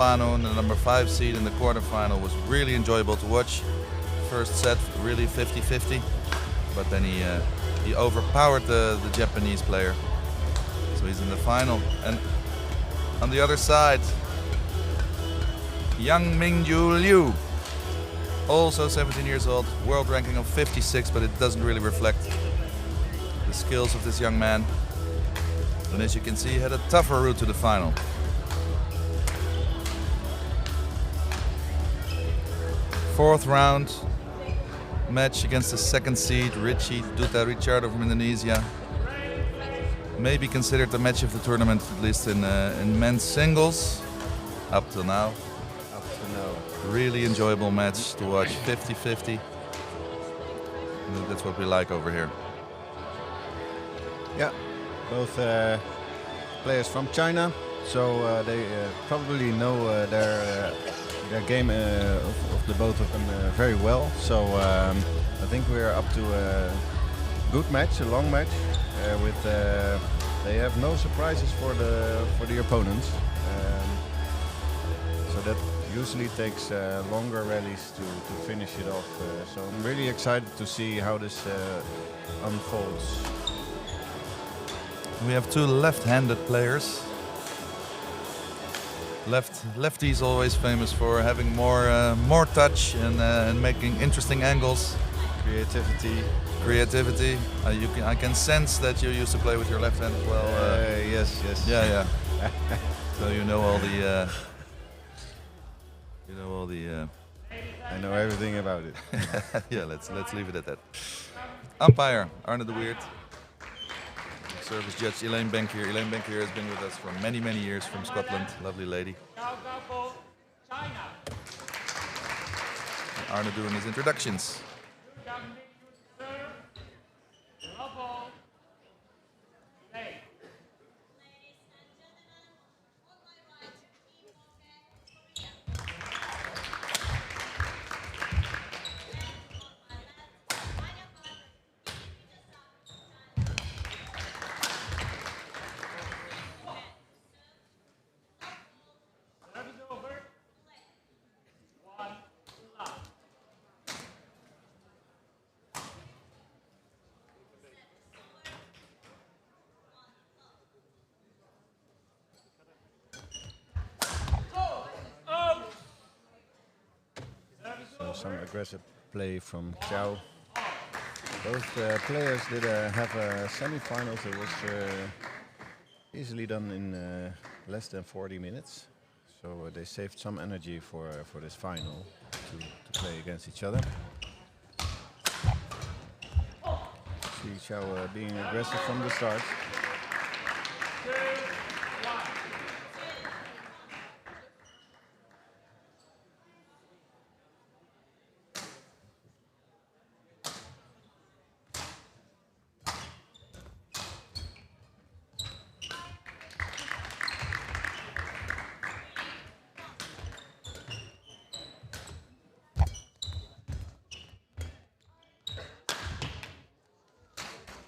Pano, the number 5 seed in the quarterfinal, was really enjoyable to watch. First set really 50-50, but then he overpowered the Japanese player. So he's in the final. And on the other side, young Ming Liu, also 17 years old, world ranking of 56, but it doesn't really reflect the skills of this young man. And as you can see, he had a tougher route to the final. Fourth round match against the second seed, Richie Duta Richardo from Indonesia. Maybe considered the match of the tournament, at least in men's singles, up till now. Really enjoyable match to watch, 50-50. That's what we like over here. Yeah, both players from China, so they probably know their game of the both of them very well. So I think we're up to a good match, a long match. With they have no surprises for the opponents, so that usually takes longer rallies to finish it off. So I'm really excited to see how this unfolds. We have two left-handed players. Lefty's always famous for having more touch and making interesting angles. Creativity. I can sense that you used to play with your left hand as well. Yes. Yeah. So you know all the. I know everything about it. Yeah, let's leave it at that. Umpire Arne de Weert. Service judge Elaine Benkier. Elaine Benkier has been with us for many years from Scotland. Lovely lady. Arne doing his introductions. Some aggressive play from Xiao. Both players did have a semi-finals that was easily done in less than 40 minutes. So they saved some energy for this final to play against each other. See Xiao being aggressive from the start.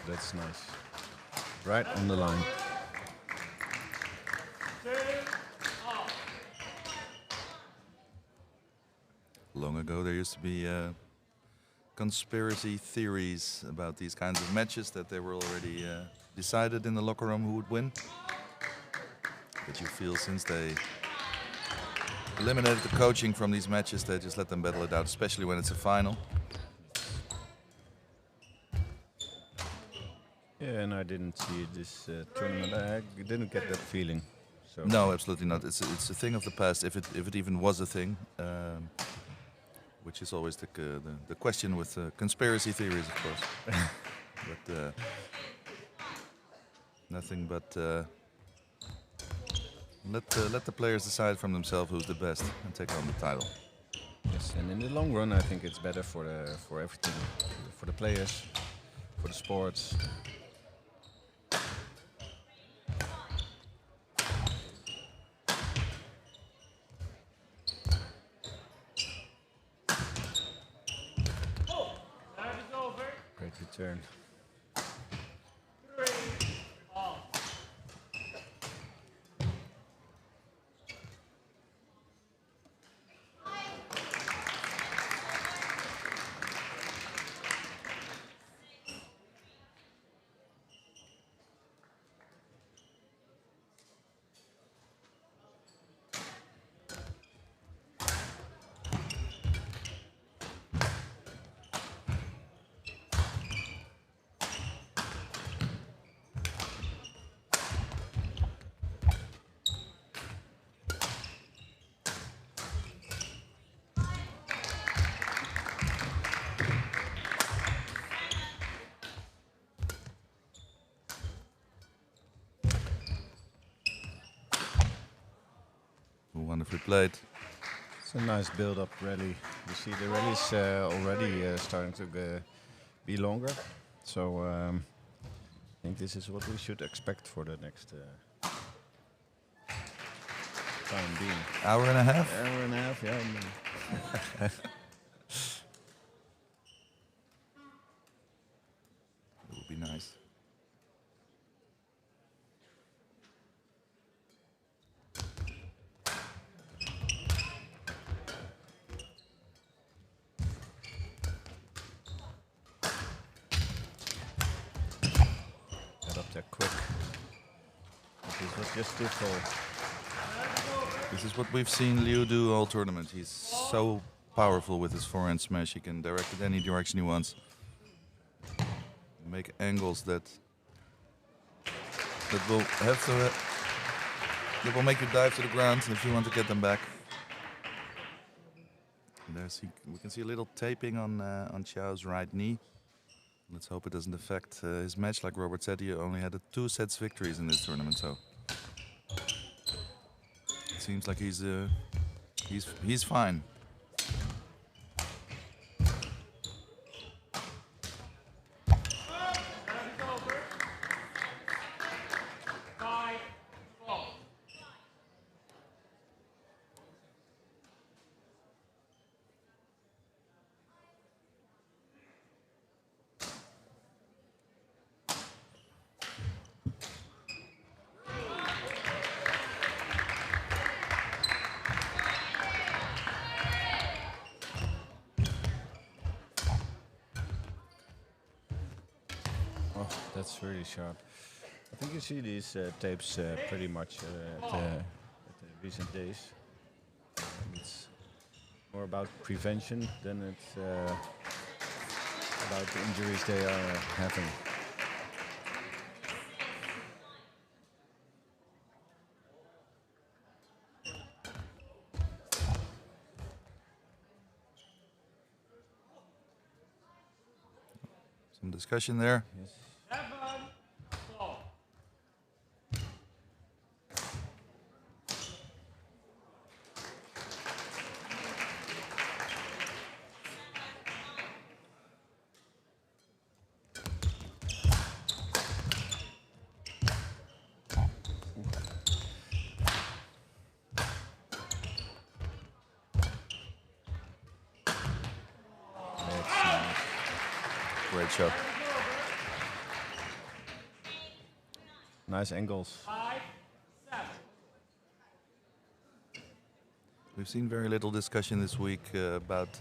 That's nice. Right on the line. Long ago there used to be conspiracy theories about these kinds of matches, that they were already decided in the locker room who would win. But you feel since they eliminated the coaching from these matches, they just let them battle it out, especially when it's a final. Yeah, and I didn't see this tournament. I didn't get that feeling. So No, absolutely not. It's a thing of the past, if it even was a thing, which is always the question with conspiracy theories, of course. But nothing but let the players decide from themselves who's the best and take home the title. yes, and in the long run, I think it's better for everything, for the players, for the sports. Great return. played. It's a nice build-up rally. You see the rally's already starting to be longer. So I think this is what we should expect for the next time being. Hour and a half? Hour and a half, yeah. It would be nice. Get up there quick. This was just too full. This is what we've seen Liu do all tournament. He's so powerful with his forehand smash. He can direct it any direction he wants. Make angles that will have to that will make you dive to the ground if you want to get them back. And we can see a little taping on Xiao's right knee. Let's hope it doesn't affect his match. Like Robert said, he only had 2 sets victories in this tournament, so it seems like he's fine. That's really sharp. I think you see these tapes pretty much at the recent days. It's more about prevention than it's about the injuries they are having. Some discussion there. Yes. Great shot. Nice angles. We've seen very little discussion this week about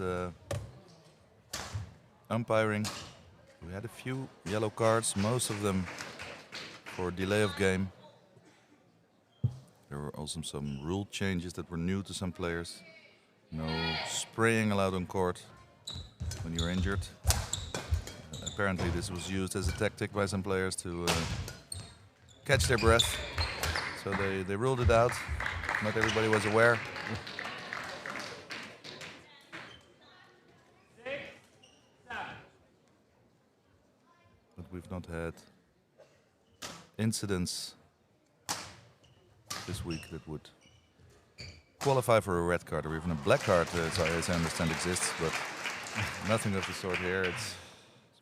umpiring. We had a few yellow cards, most of them for delay of game. There were also some rule changes that were new to some players. No spraying allowed on court when you're injured. Apparently this was used as a tactic by some players to catch their breath. So they ruled it out. Not everybody was aware. But we've not had incidents this week that would qualify for a red card or even a black card, as I understand exists, but nothing of the sort here. It's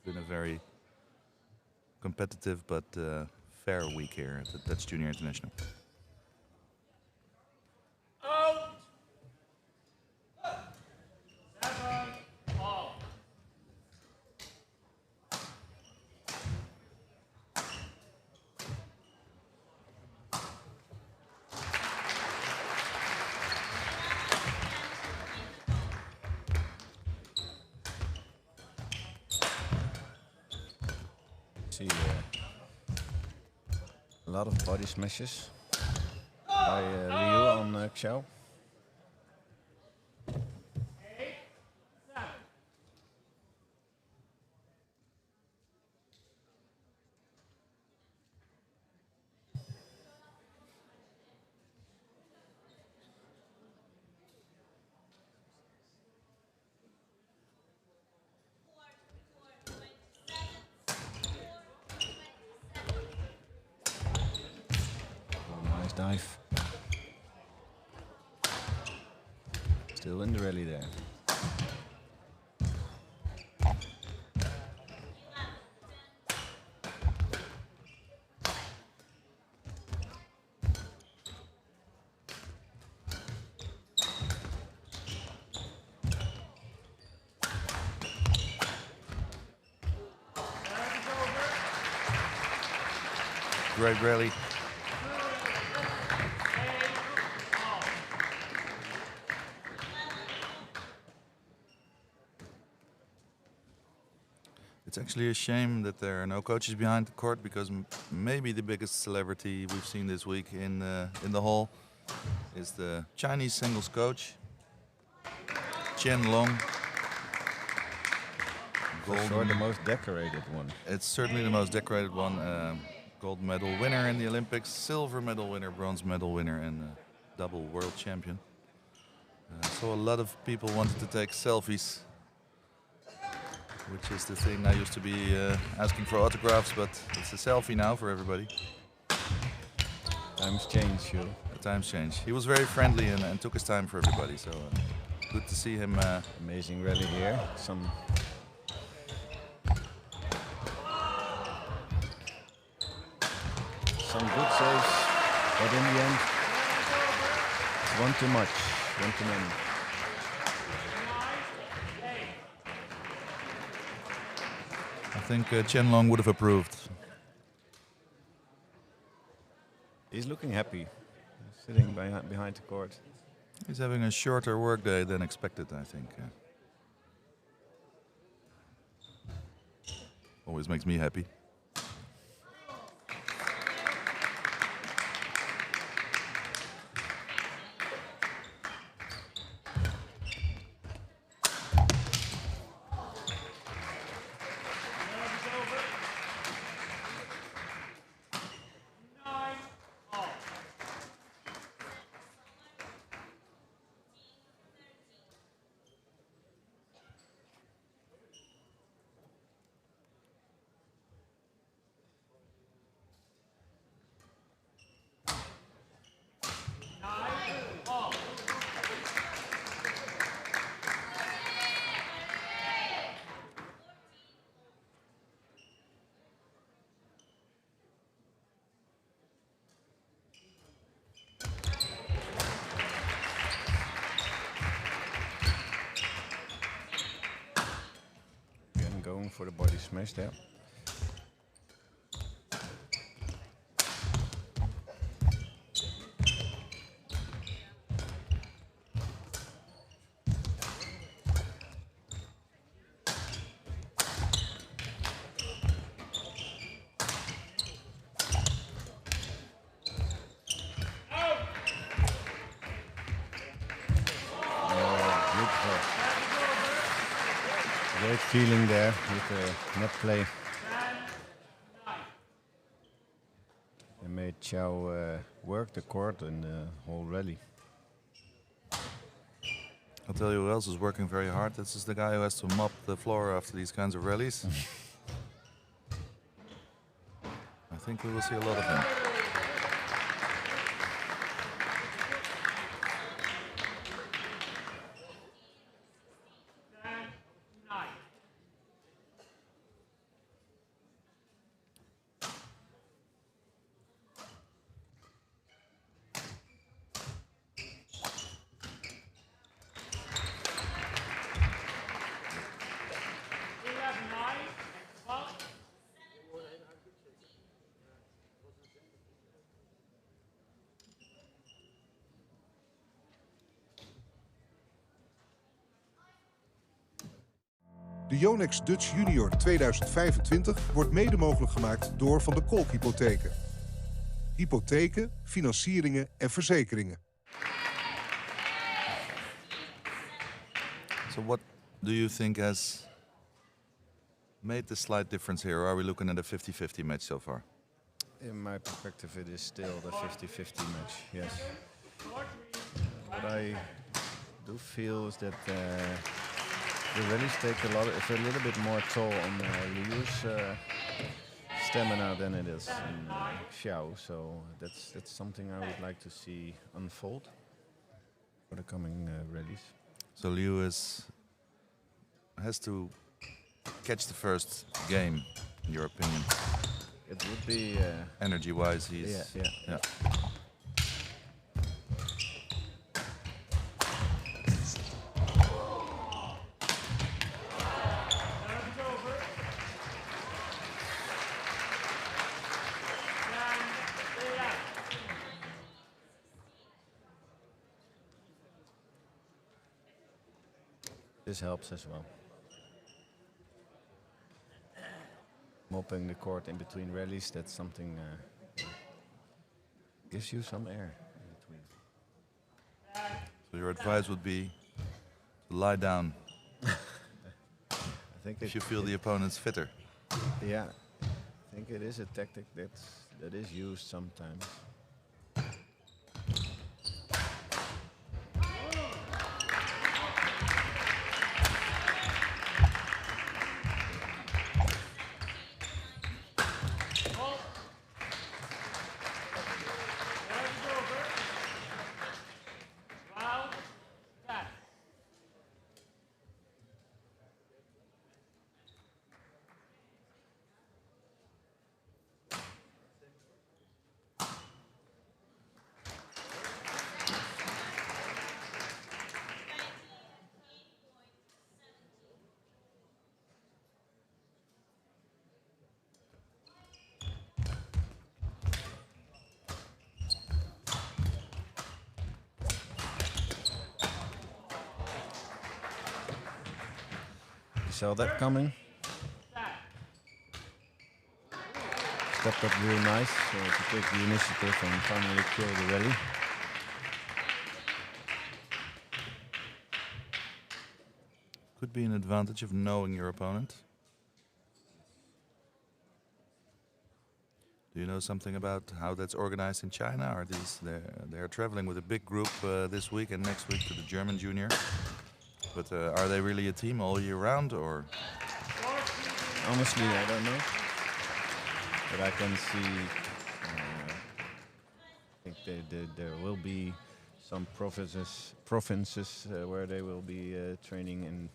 been a very competitive but fair week here at the Dutch Junior International. See a lot of body smashes by Liu on Xiao. Dive. Still in the rally there. Great rally. It's actually a shame that there are no coaches behind the court, because maybe the biggest celebrity we've seen this week in the hall is the Chinese singles coach, Chen Long. For sure the most decorated one. It's certainly the most decorated one. Gold medal winner in the Olympics, silver medal winner, bronze medal winner, and double world champion. So a lot of people wanted to take selfies, which is the thing I used to be asking for autographs, but it's a selfie now for everybody. Times change, Xiao. The times change. He was very friendly and took his time for everybody, so good to see him. Amazing rally here. Some good saves, but in the end, one too much, one too many. I think Chen Long would have approved. He's looking happy, sitting behind the court. He's having a shorter workday than expected, I think. Always makes me happy. Going for the body smash there. Great feeling there with the net play. They made Xiao work the court in the whole rally. I'll tell you who else is working very hard. This is the guy who has to mop the floor after these kinds of rallies. I think we will see a lot of him. De Yonex Dutch Junior 2025 wordt mede mogelijk gemaakt door Van de Kolk Hypotheken. Hypotheken, financieringen en verzekeringen. So what do you think has made the slight difference here? Or are we looking at a 50-50 match so far? In my perspective, it is still the 50-50 match, yes. What I do feel is that the rallies take a little bit more toll on Liu's stamina than it is in Xiao. So that's something I would like to see unfold for the coming rallies. So Liu has to catch the first game, in your opinion. It would be. Energy-wise, he's... Yeah. This helps as well. Mopping the court in between rallies, that's something gives you some air in between. So your advice would be to lie down I think if you feel the opponent's fitter. Yeah, I think it is a tactic that is used sometimes. Saw that coming. Stepped up real nice to take the initiative and finally kill the rally. Could be an advantage of knowing your opponent. Do you know something about how that's organized in China? Are they're traveling with a big group this week and next week to the German junior? But are they really a team all year round, or? Honestly, I don't know. But I can see. I think there will be some provinces where they will be training, and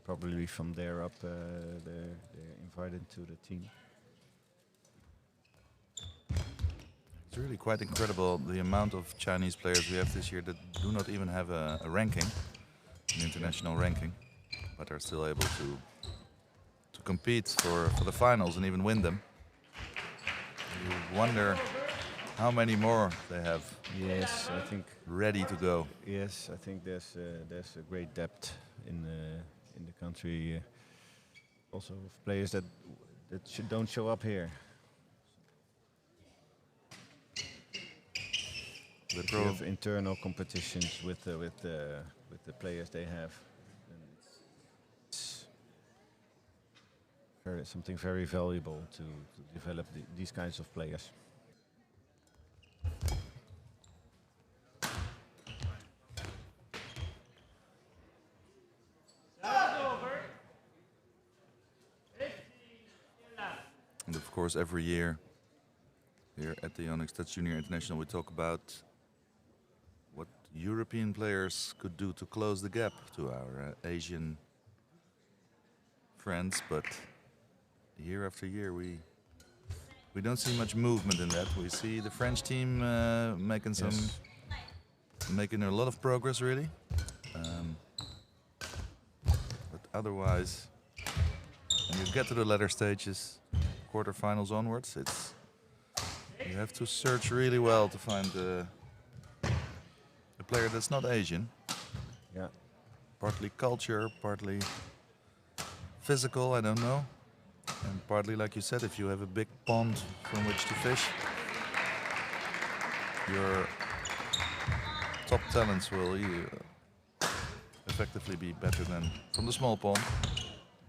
probably from there up, they're invited to the team. It's really quite incredible the amount of Chinese players we have this year that do not even have a ranking. An international ranking, but are still able to compete for the finals and even win them. You wonder how many more they have. Yes, I think ready to go. Yes, I think there's a great depth in the country, also of players that don't show up here. The If you have internal competitions with the players they have, and it's something very valuable to develop these kinds of players. And of course, every year here at the Yonex Dutch Junior International, we talk about what European players could do to close the gap to our Asian friends, but year after year we don't see much movement in that. We see the French team making a lot of progress, really, but otherwise, when you get to the latter stages, quarterfinals onwards, you have to search really well to find a player that's not Asian. Yeah. Partly culture, partly physical, I don't know. And partly, like you said, if you have a big pond from which to fish, your top talents will effectively be better than from the small pond.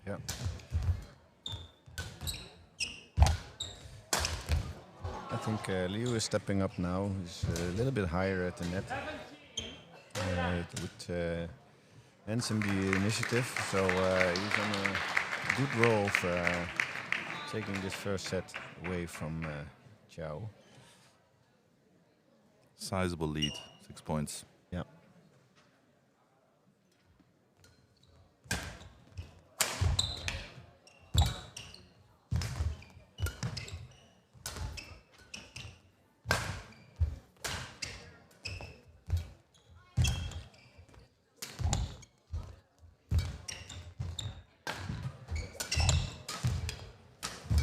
Yeah. I think Liu is stepping up now. He's a little bit higher at the net. It would hands him the initiative, so he's on a good roll of taking this first set away from Xiao. Sizable lead, 6 points. Yeah.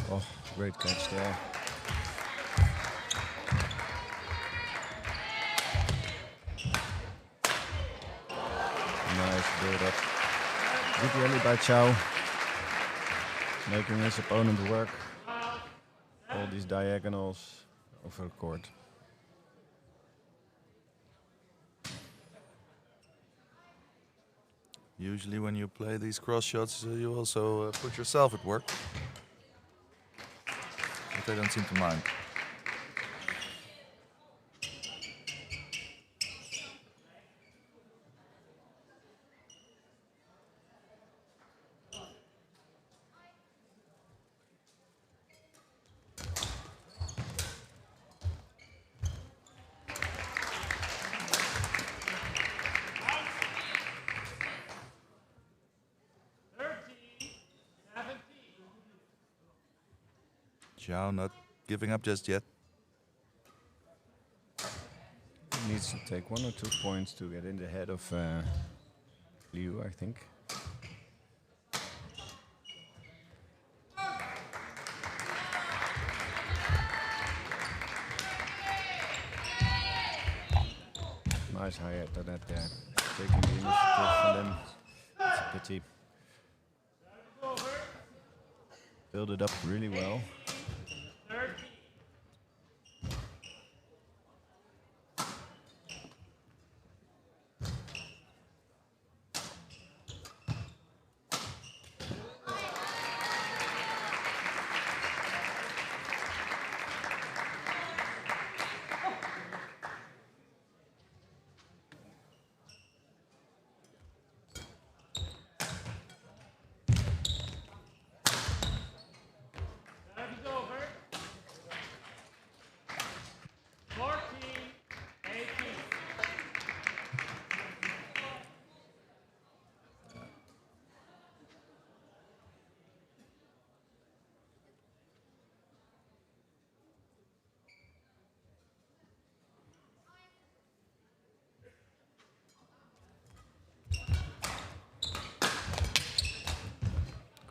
Oh, great catch there. Nice build up. Good rally by Xiao. Making his opponent work. All these diagonals over the court. Usually when you play these cross shots, you also put yourself at work. But they don't seem to mind. Xiao not giving up just yet. He needs to take 1 or 2 points to get in the head of Liu, I think. Nice high at that there. Taking the initiative from them. It's a pity. Build it up really well.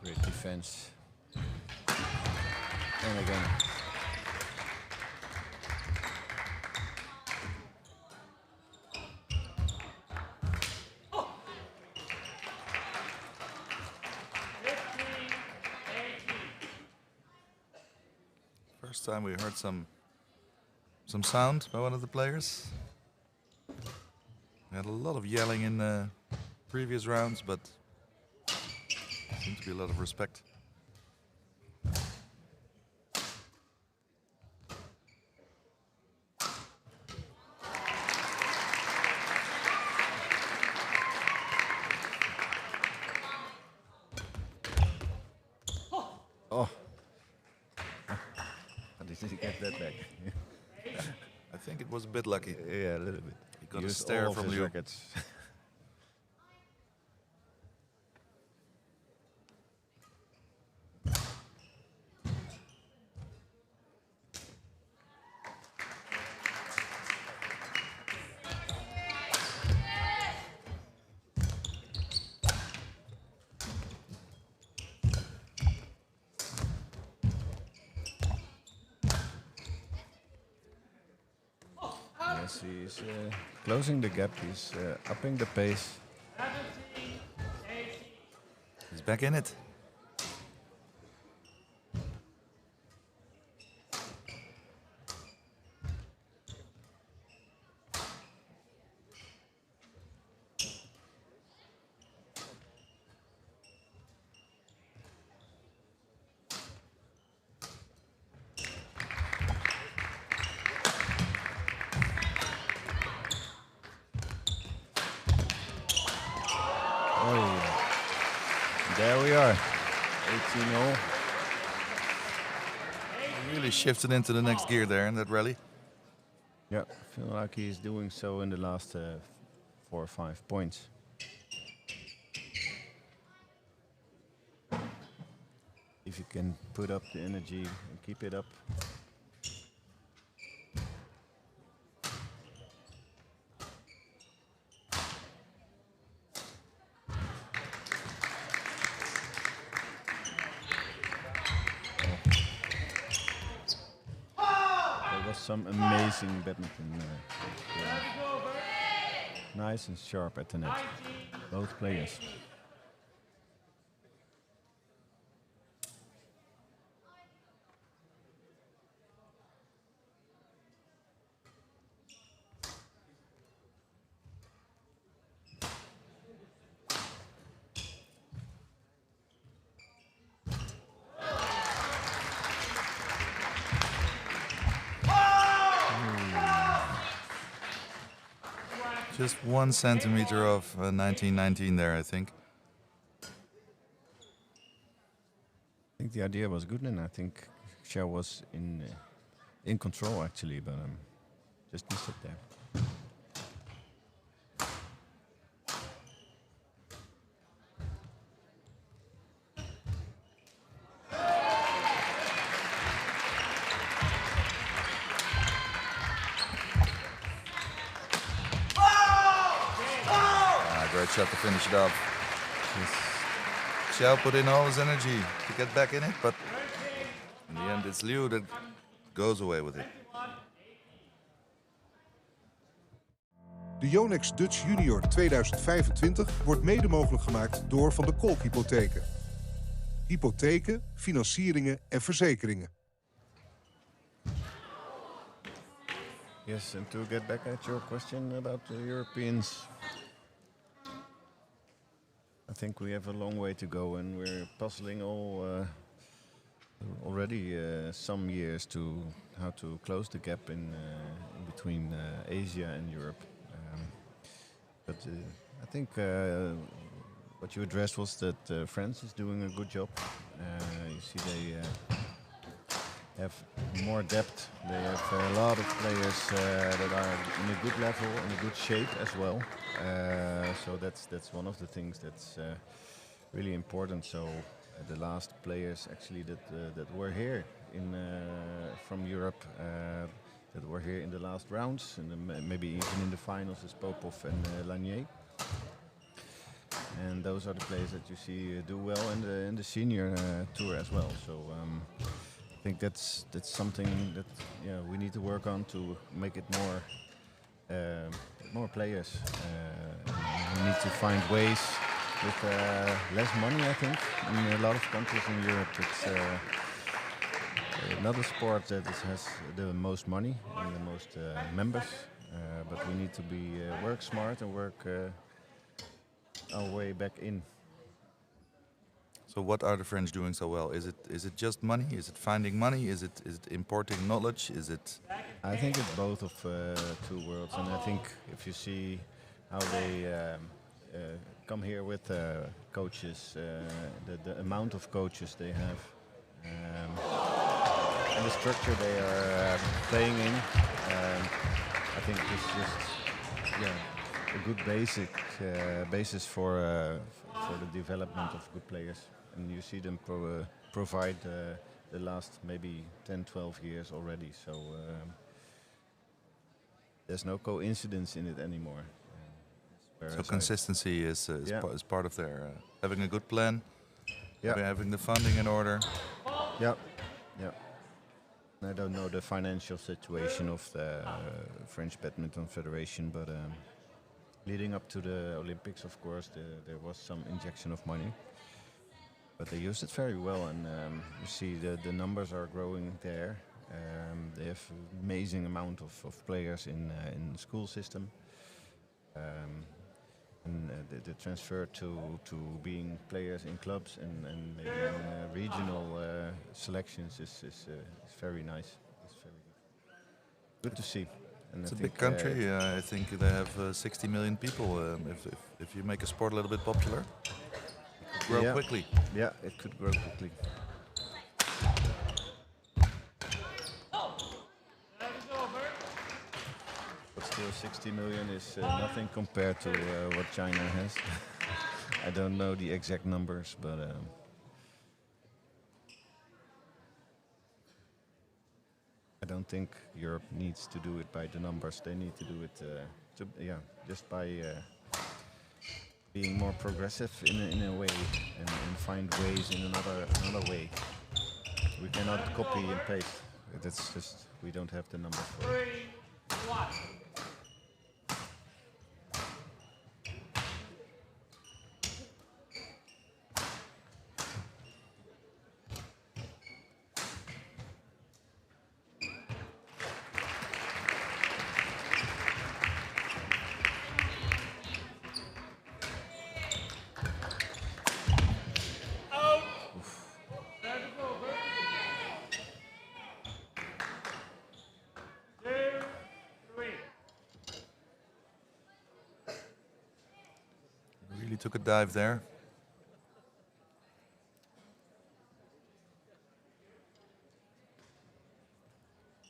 Great defense. And again. First time we heard some sound by one of the players. We had a lot of yelling in the previous rounds, but seemed to be a lot of respect. Oh. How did he get that back? I think it was a bit lucky. Yeah, a little bit. He got a Used stare all of from his Liu. rackets. Yes, he's closing the gap. He's upping the pace. He's back in it. There we are, 18-0. Really shifted into the next gear there in that rally. Yeah, I feel like he's doing so in the last 4 or 5 points. If you can put up the energy and keep it up. some amazing badminton. Nice and sharp at the net, both players. Just 1 centimeter of 1919 there, I think. I think the idea was good, and I think Xiao was in control actually, but just missed it there. Great shot to finish it off. Xiao put in all his energy to get back in it, but in the end it's Liu that goes away with it. De Yonex Dutch Junior 2025 wordt mede mogelijk gemaakt door Van de Kolk Hypotheken. Hypotheken, financieringen en verzekeringen. Yes, and to get back at your question about the Europeans, I think we have a long way to go, and we're puzzling already some years to how to close the gap in between Asia and Europe. But I think what you addressed was that France is doing a good job. You see they have more depth. They have a lot of players that are in a good level, in a good shape as well. So that's one of the things that's really important. So the last players actually that were here from Europe, that were here in the last rounds, and maybe even in the finals, is Popov and Lanier. And those are the players that you see do well in the senior tour as well. So I think that's something that we need to work on to make it more players. We need to find ways with less money. I think in a lot of countries in Europe, it's not a sport that has the most money and the most members. But we need to work smart and work our way back in. So what are the French doing so well? Is it just money? Is it finding money? Is it importing knowledge? Is it? I think it's both of two worlds, and I think if you see how they come here with coaches, the amount of coaches they have, and the structure they are playing in, I think it's just a good basis for the development of good players. And you see them provide the last maybe 10, 12 years already. So there's no coincidence in it anymore. So consistency is part of their having a good plan, having the funding in order. Yeah. I don't know the financial situation of the French Badminton Federation, but leading up to the Olympics, of course, there was some injection of money. But they used it very well, and you see the numbers are growing there. They have an amazing amount of players in the school system. And the transfer to being players in clubs and maybe in regional selections is very nice. It's very good to see. And it's a big country. I think they have 60 million people. If you make a sport a little bit popular, it could grow quickly. Yeah, it could grow quickly. But still, 60 million is nothing compared to what China has. I don't know the exact numbers, but I don't think Europe needs to do it by the numbers. They need to do it just by being more progressive in a way and find ways in another way. We cannot copy and paste. That's just we don't have the number for it. 3, 1. Really took a dive there.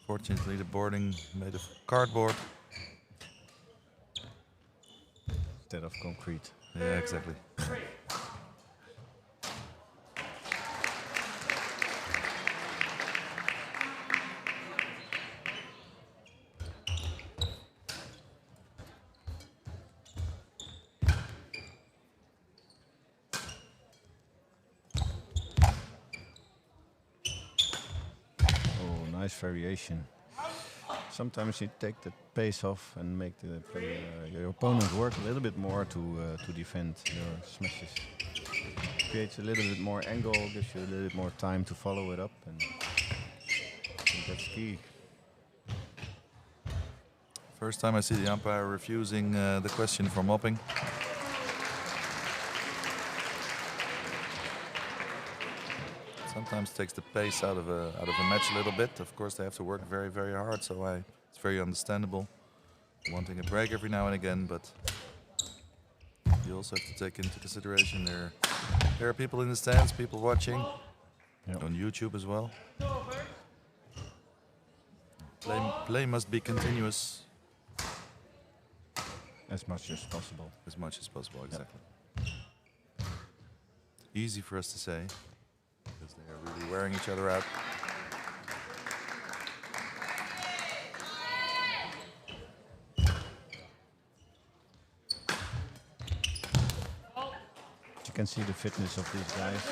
Fortunately, the boarding made of cardboard. Instead of concrete. Yeah, exactly. Oh, nice variation. Sometimes you take the pace off and make the your opponent work a little bit more to defend your smashes. Creates a little bit more angle, gives you a little bit more time to follow it up, and I think that's key. First time I see the umpire refusing the question for mopping. Sometimes takes the pace out of a match a little bit. Of course, they have to work very, very hard, so it's very understandable. Wanting a break every now and again, but you also have to take into consideration there are people in the stands, people watching, on YouTube as well. Play must be continuous. As much as possible. As much as possible, exactly. Easy for us to say, because they are really wearing each other out. You can see the fitness of these guys.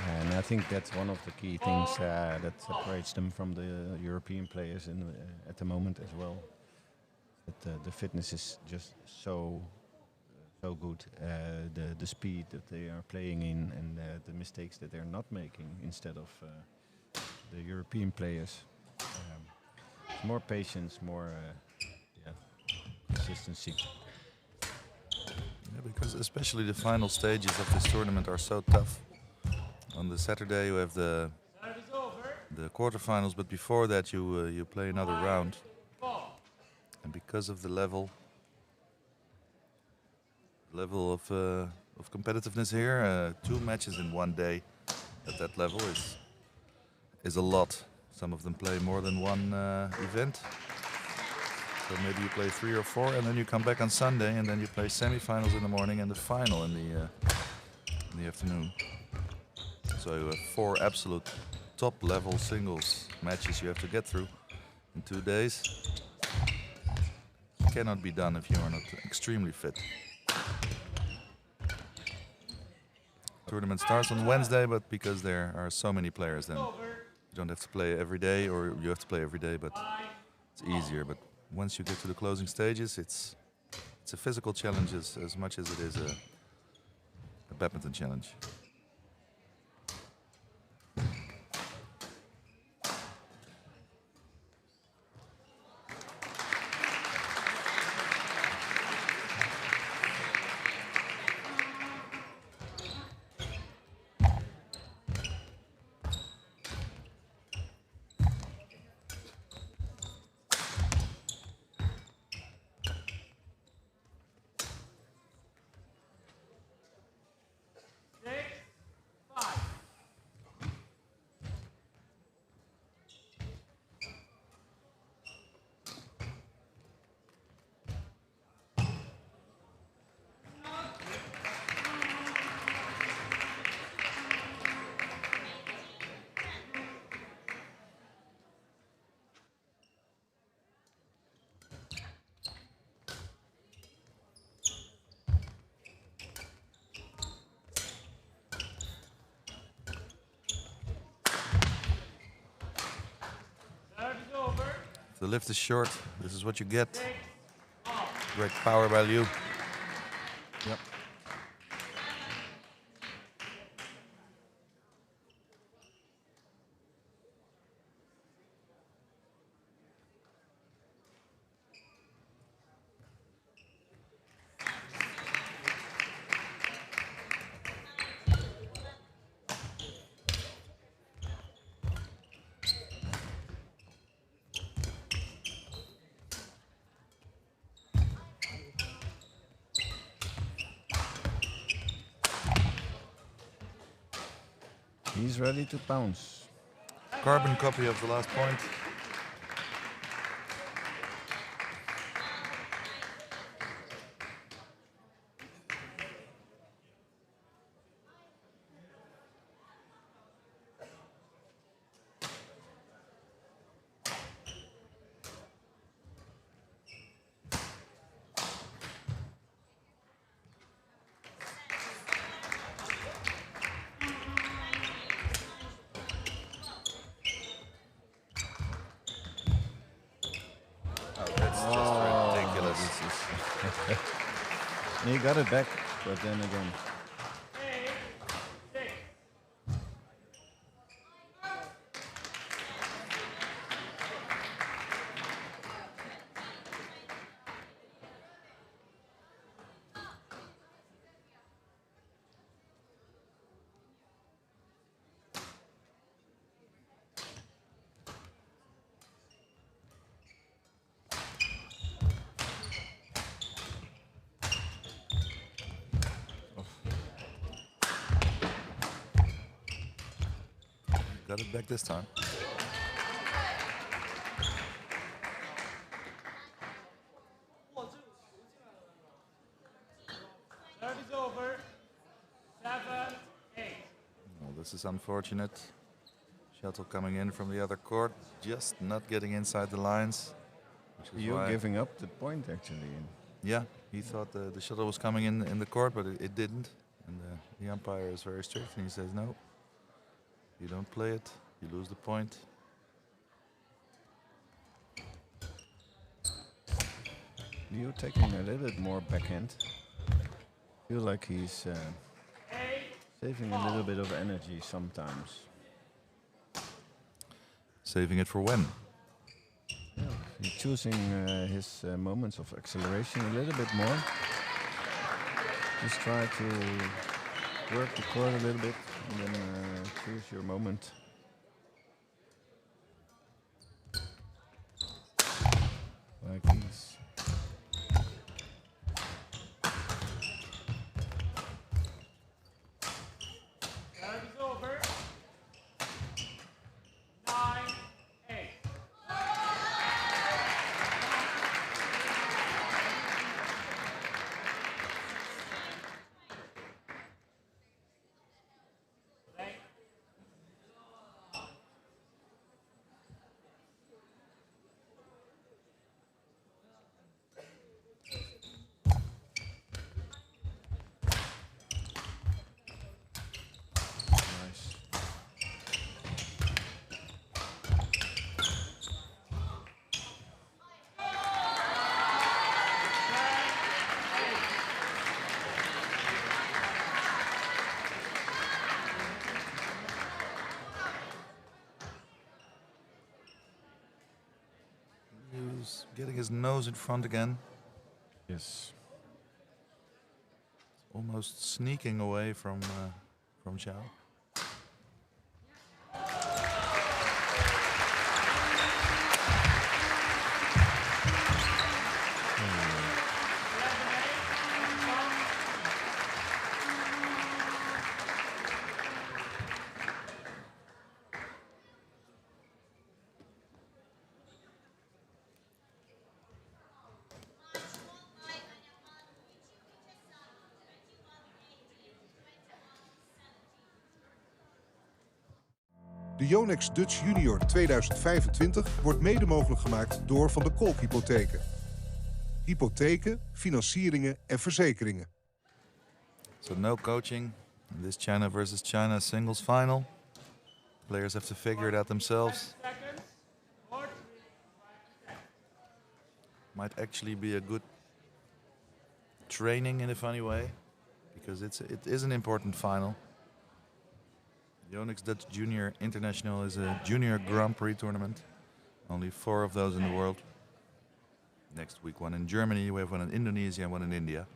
And I think that's one of the key things that separates them from the European players at the moment as well. That the fitness is just so good. The speed that they are playing in, and the mistakes that they're not making instead of the European players. More patience, more consistency. Yeah, because especially the final stages of this tournament are so tough. On the Saturday you have the quarterfinals, but before that you play another round. And because of the level of competitiveness here, 2 matches in one day at that level is a lot. Some of them play more than one event. So maybe you play 3 or 4, and then you come back on Sunday, and then you play semi-finals in the morning and the final in the afternoon. So you have 4 absolute top-level singles matches you have to get through in 2 days. Cannot be done if you are not extremely fit. Tournament starts on Wednesday, but because there are so many players, then you don't have to play every day, or you have to play every day, but it's easier. But once you get to the closing stages, it's a physical challenge as much as it is a badminton challenge. The lift is short. This is what you get. Great power by Liu. Yep. He's ready to pounce. Carbon copy of the last point. He got it back, but then again. Got it back this time. Service over. 7-8. Well, this is unfortunate. Shuttle coming in from the other court, just not getting inside the lines. Which is You're why, giving up the point actually. yeah, he thought the shuttle was coming in the court, but it didn't. And the umpire is very strict, and he says no. You don't play it, you lose the point. Liu taking a little bit more backhand. Feel like he's saving a little bit of energy sometimes. Saving it for when? Yeah, he's choosing his moments of acceleration a little bit more. Just try to work the court a little bit and then choose your moment. Like these. Service over. 9-8. Nice. He's getting his nose in front again. Yes. Almost sneaking away from Xiao. De Yonex Dutch Junior 2025 wordt mede mogelijk gemaakt door Van de Kolk Hypotheken. Hypotheken, financieringen en verzekeringen. So no coaching in this China versus China singles final. Players have to figure it out themselves. 7 seconds. 4-3. might actually be a good training in a funny way, because it is an important final. Yonex Dutch Junior International is a junior Grand Prix tournament. Only 4 of those in the world. Next week, one in Germany, we have one in Indonesia and one in India.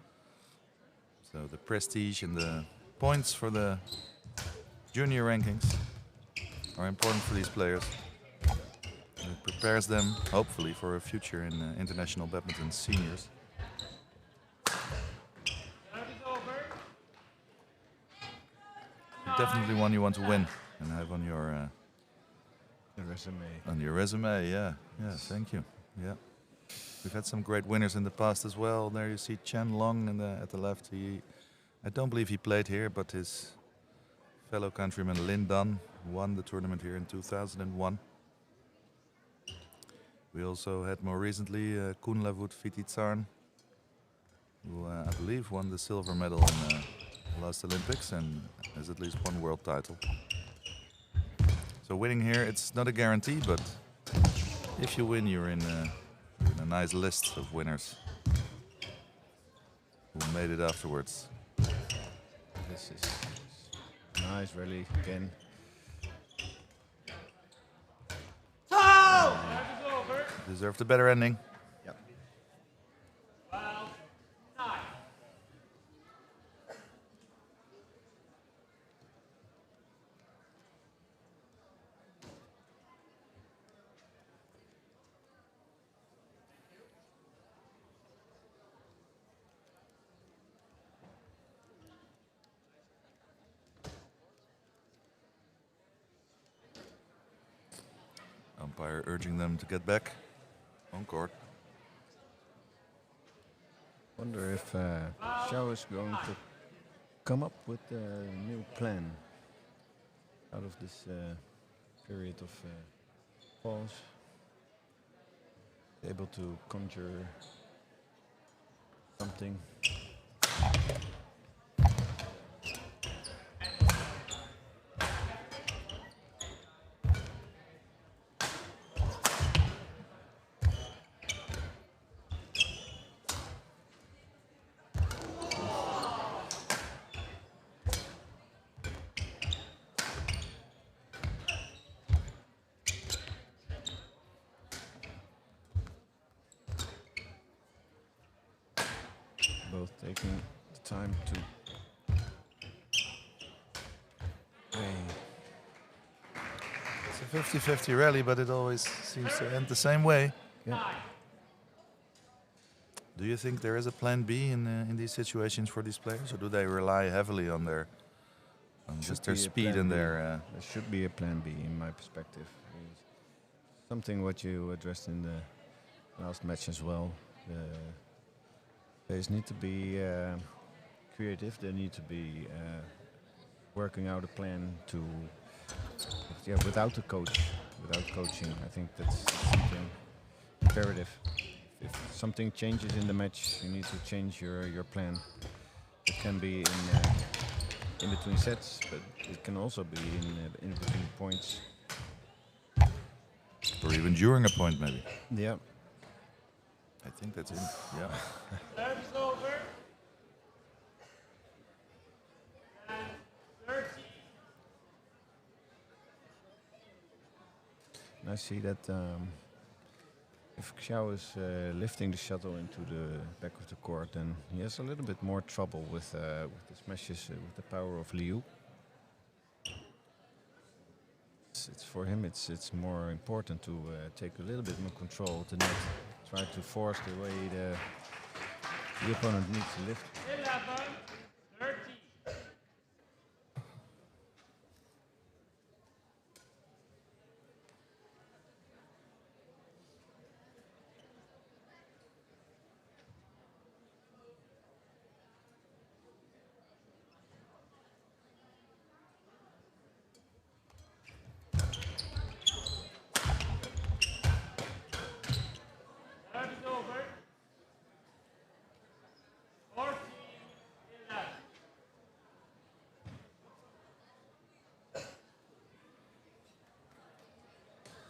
So the prestige and the points for the junior rankings are important for these players. It prepares them, hopefully, for a future in international badminton seniors. Definitely one you want to win and have on your resume. On your resume, yeah. Yeah, thank you. Yeah. We've had some great winners in the past as well. There you see Chen Long at the left. I don't believe he played here, but his fellow countryman Lin Dan won the tournament here in 2001. We also had more recently Koenlavut Vititsarn, who I believe won the silver medal in the last Olympics and has at least one world title. So winning here, it's not a guarantee, but if you win, you're in a nice list of winners who made it afterwards. This is nice rally again. Deserved a better ending. Yep. Umpire urging them to get back on court. Wonder if Xiao is going to come up with a new plan out of this period of pause. Able to conjure something. Both taking the time to play. It's a 50-50 rally, but it always seems to end the same way. Yeah. Do you think there is a plan B in these situations for these players, or do they rely heavily on just their speed and their? There should be a plan B in my perspective. Something what you addressed in the last match as well. Players need to be creative. They need to be working out a plan to, without a coach, without coaching. I think that's something imperative. If something changes in the match, you need to change your plan. It can be in between sets, but it can also be in between points. Or even during a point, maybe. Yeah. I think that's it. Yeah. Service over. And 30. And I see that if Xiao is lifting the shuttle into the back of the court, then he has a little bit more trouble with the smashes with the power of Liu. It's for him. It's more important to take a little bit more control of the net, try to force the way the opponent needs to lift. 11, 30. Service over. 14, 11.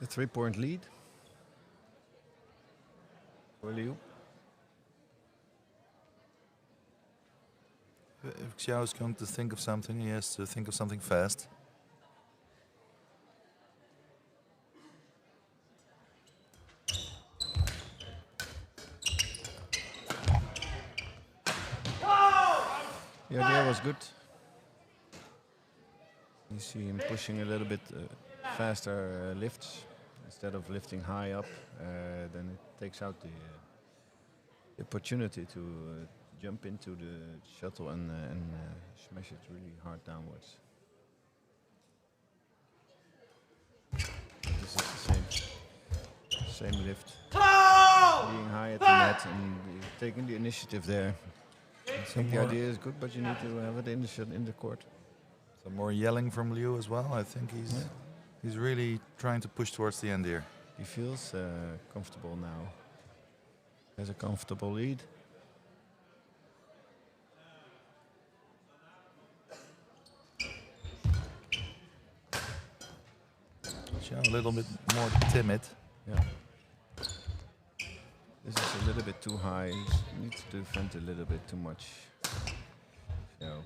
A 3-point lead. So Liu. If Xiao is going to think of something, he has to think of something fast. The idea was good. You see him pushing a little bit faster lifts. Instead of lifting high up, then it takes out the opportunity to jump into the shuttle and smash it really hard downwards. This is the same lift. Being high at the net and taking the initiative there. I think the idea is good, but you need to have it in the court. Some more yelling from Liu as well. I think he's really trying to push towards the end here. He feels comfortable now. Has a comfortable lead. Xiao a little bit more timid. Yeah. This is a little bit too high. He needs to defend a little bit too much. So.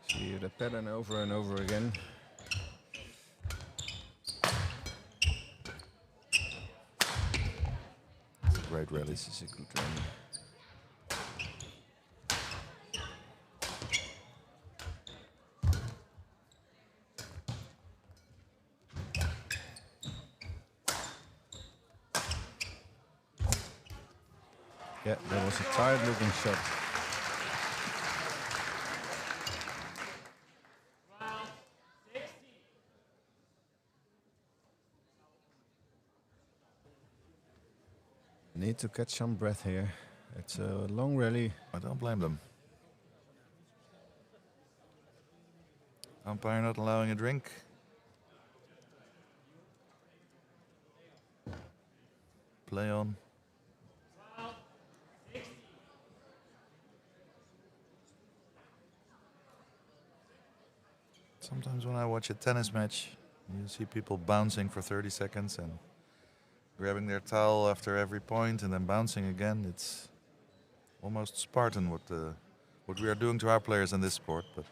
See the pattern over and over again. It's a great rally. This is a good rally. Yeah, that was a tired-looking shot. Need to catch some breath here. It's a long rally. I don't blame them. Umpire not allowing a drink. Play on. Sometimes when I watch a tennis match, you see people bouncing for 30 seconds and grabbing their towel after every point and then bouncing again. It's almost Spartan what we are doing to our players in this sport. But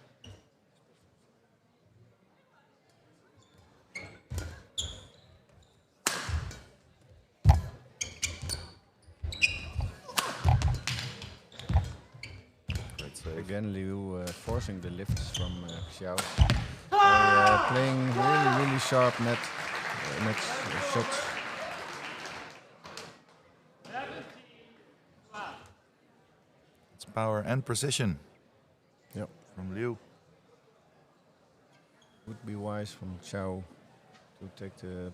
great save. Again, Liu forcing the lifts from Xiao. Playing really sharp net shots. It's power and precision. Yep. From Liu. Would be wise from Xiao to take the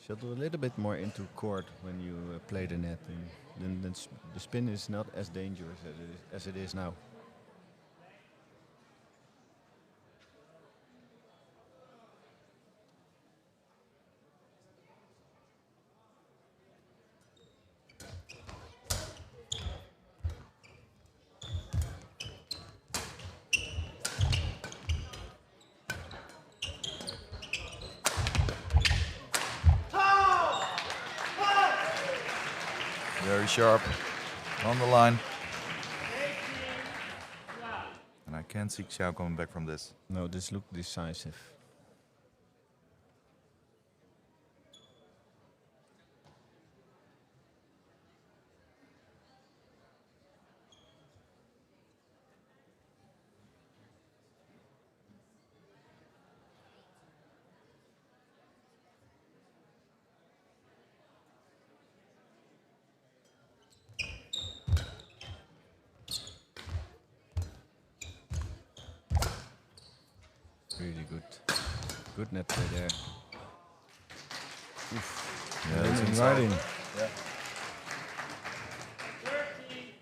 shuttle a little bit more into court when you play the net. And then the spin is not as dangerous as it is now. Very sharp. On the line. And I can't see Xiao coming back from this. No, this looked decisive. Really good. Good net play there. Oof. Yeah, it's Landing inside. right in. Yeah. 13, 18.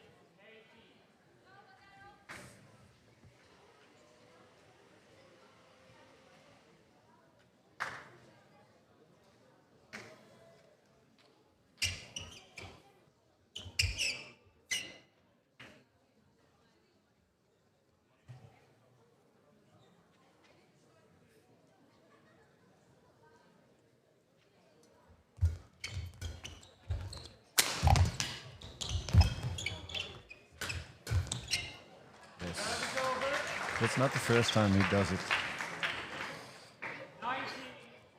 It's not the first time he does it.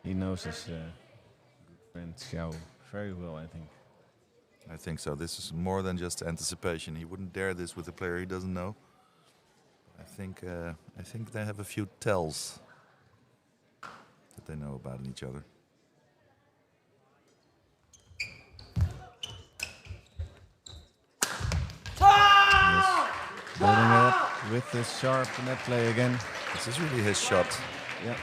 He knows his good friend Xiao very well, I think. I think so. This is more than just anticipation. He wouldn't dare this with a player he doesn't know. I think they have a few tells that they know about each other. Building it up with this sharp net play again. This is really his shot. Yeah.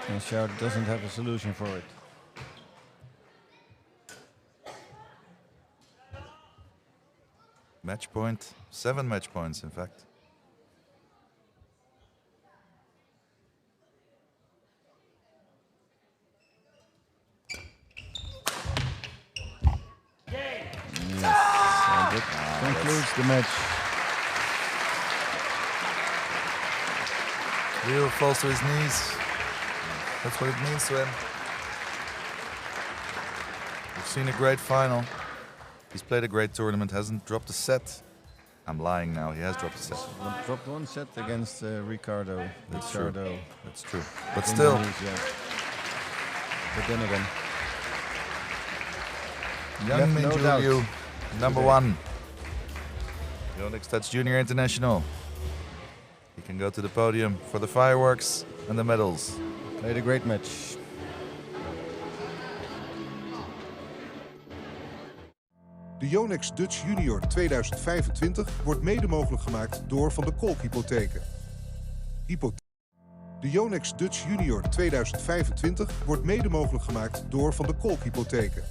And Xiao doesn't have a solution for it. Match point. 7 match points, in fact. Yes. And it concludes the match. Leo falls to his knees. That's what it means to him. We've seen a great final. He's played a great tournament, hasn't dropped a set. I'm lying now, he has dropped a set. Dropped one set against Ricardo. That's true. Ricardo. That's true. But still, But then again, young Ming no doubt number today. 1. Yonex Dutch Junior International. He can go to the podium for the fireworks and the medals. played a great match. De Yonex Dutch Junior 2025 wordt mede mogelijk gemaakt door Van de Kolk Hypotheken. De Yonex Dutch Junior 2025 wordt mede mogelijk gemaakt door Van de Kolk Hypotheken.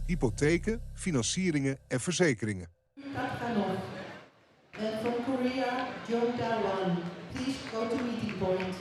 Hypotheken, financieringen en verzekeringen. Katkanov. And from Korea, Jong Da-wan. Please go to meeting point.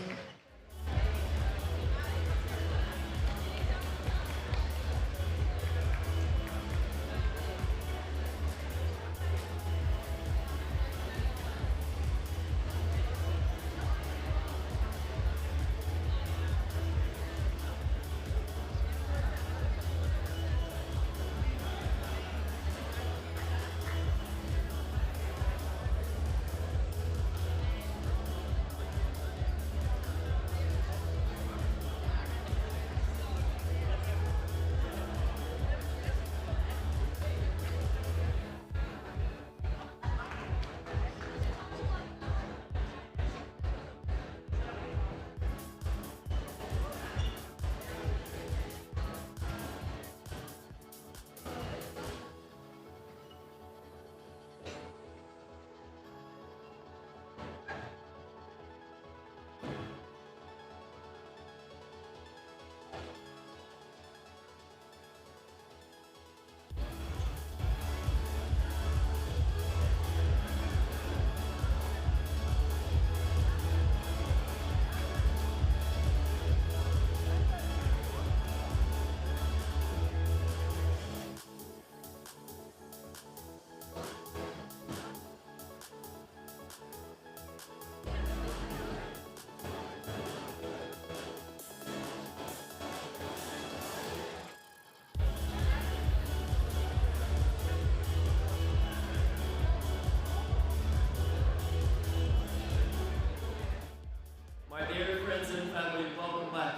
My dear friends and family, welcome back.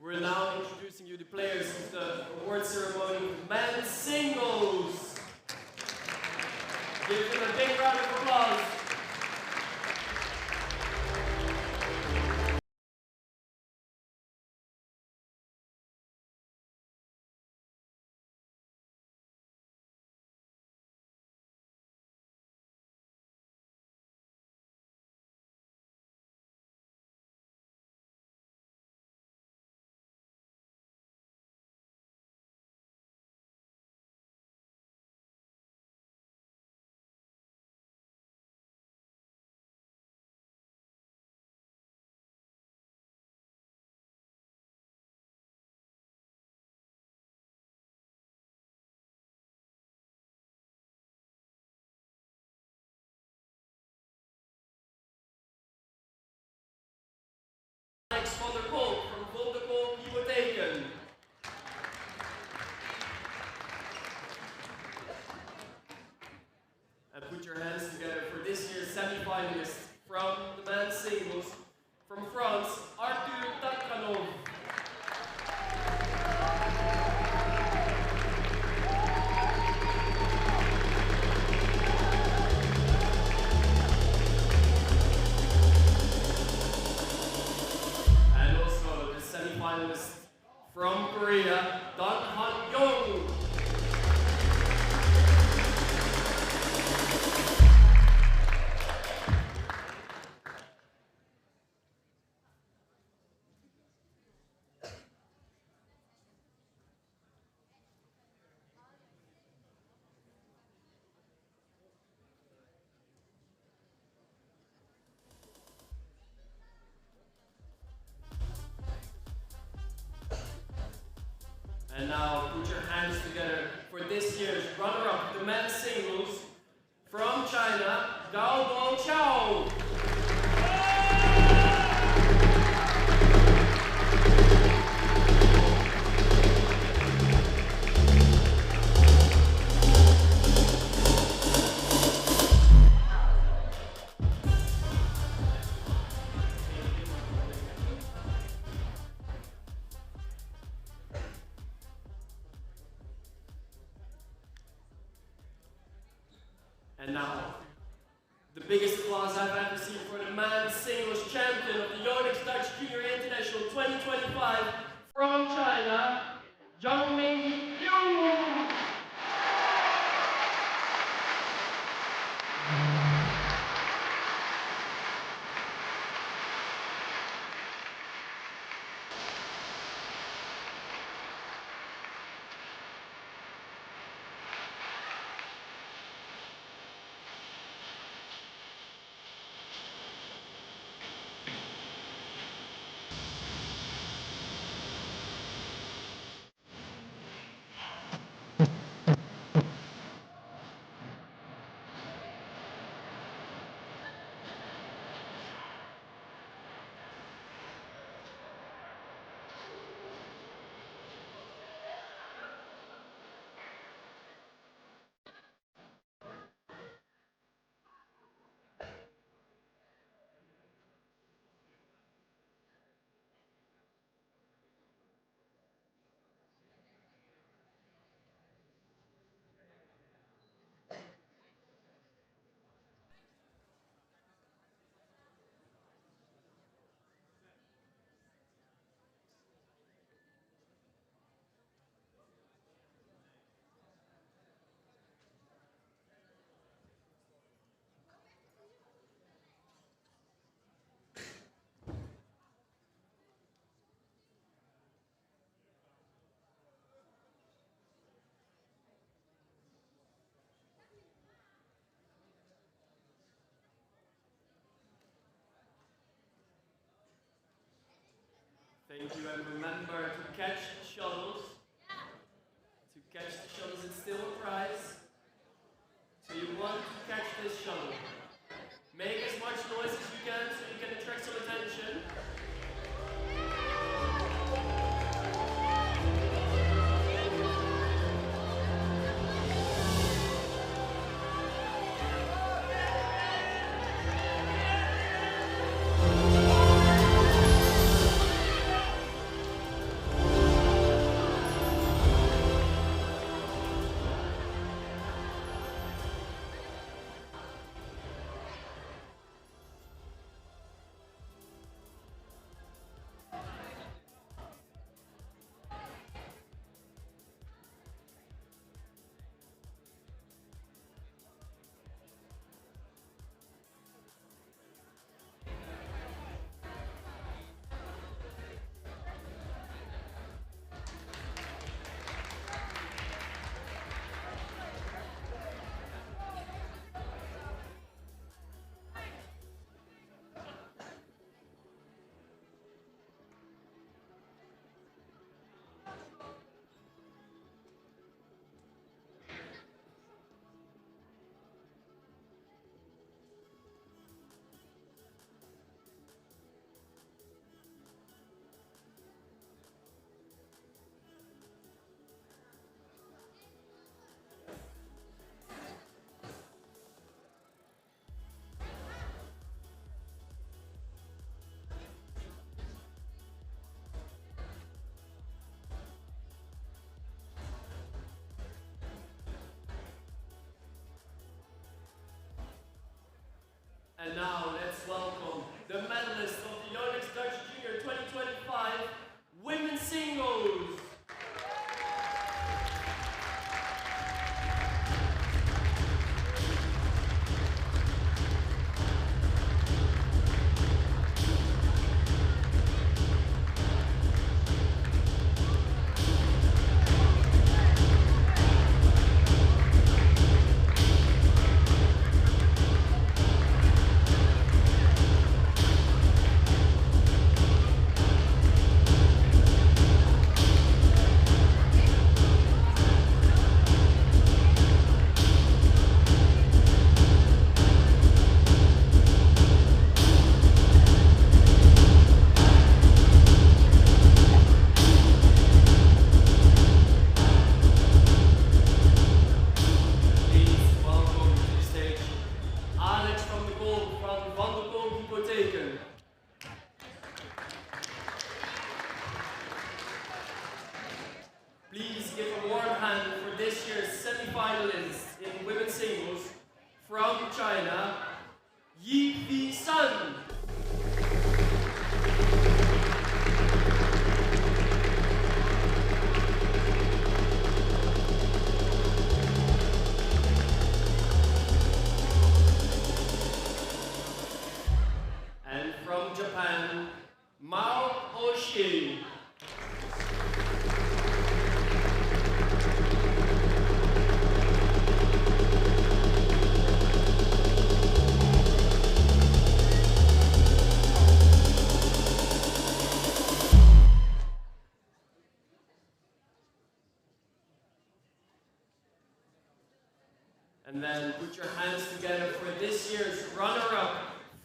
We're now introducing you the players of the award ceremony of men's singles. Give them a big round of applause. finalist from Korea, Don Han Young. And now put your hands together for this year's runner-up, the men's singles from China, Gao Xiao. And now, the biggest applause I've ever seen for the men's singles champion of the Yonex Dutch Junior International 2025 from China, Ming. Thank you, and remember to catch the shuttles. To catch the shuttles, it's still a prize. So you want to catch this shuttle. Make as much noise as you can so you can attract some attention. And now let's welcome the medalist of the Yonex Dutch Junior 2025 Women this year's semi-finalists in women's singles from China, Yi Sun. And from Japan, Mao Hoshi. And then put your hands together for this year's runner-up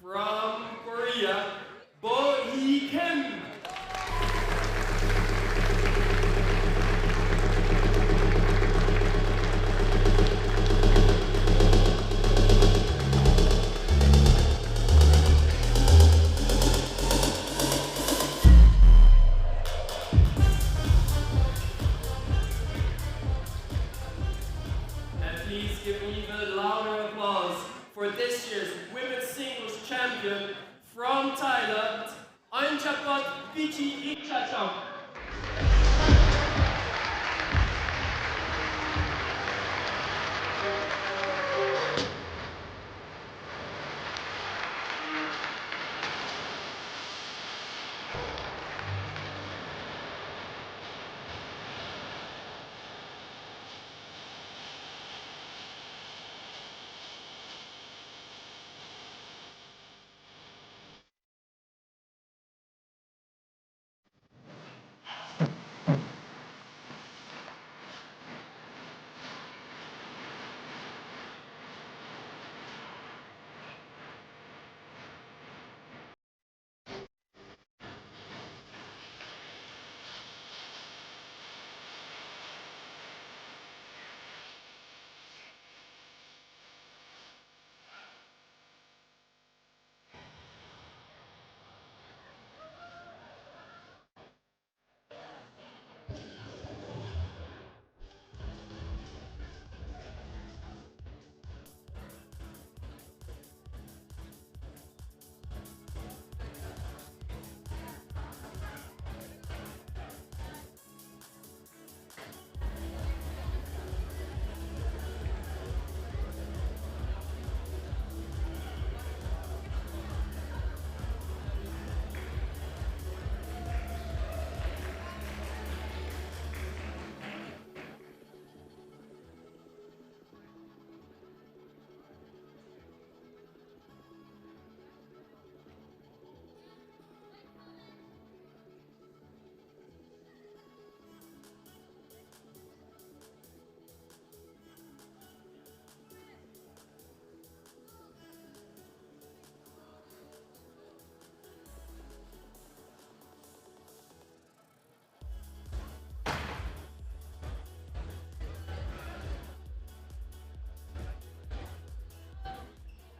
from Korea, Bo Hee Kim. And please give an even louder applause for this year's women's singles champion from Thailand, Anchapot Vichi Ichacham.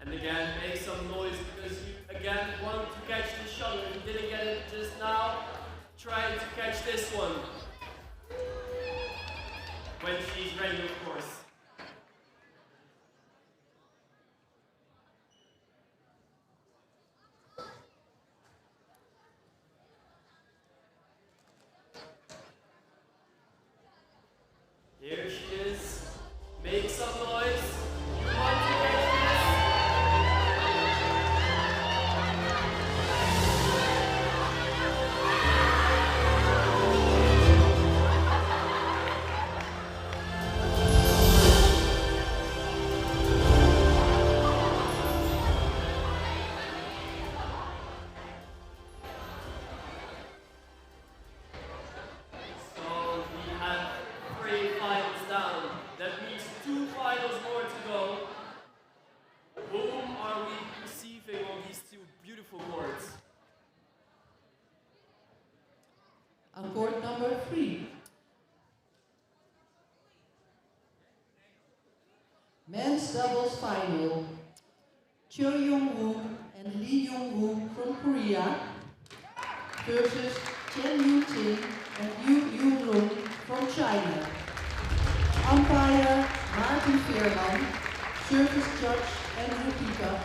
And again, make some noise because you again want to catch the shuttle. If you didn't get it just now, try to catch this one. When she's ready, of course. Here she is. Make some noise. You want to catch this? So we have 3 finals down. That means 2 finals more to go. Whom are we receiving on these 2 beautiful courts? On court number 3. Men's doubles final. Cho Young-woo and Lee Young-woo from Korea versus Chen Yu-Ting and Yu Yun-lung from China. Umpire Maarten Veerman, service judge Andrew Pieter,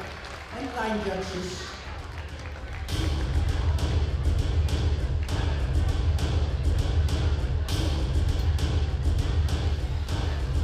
and line judges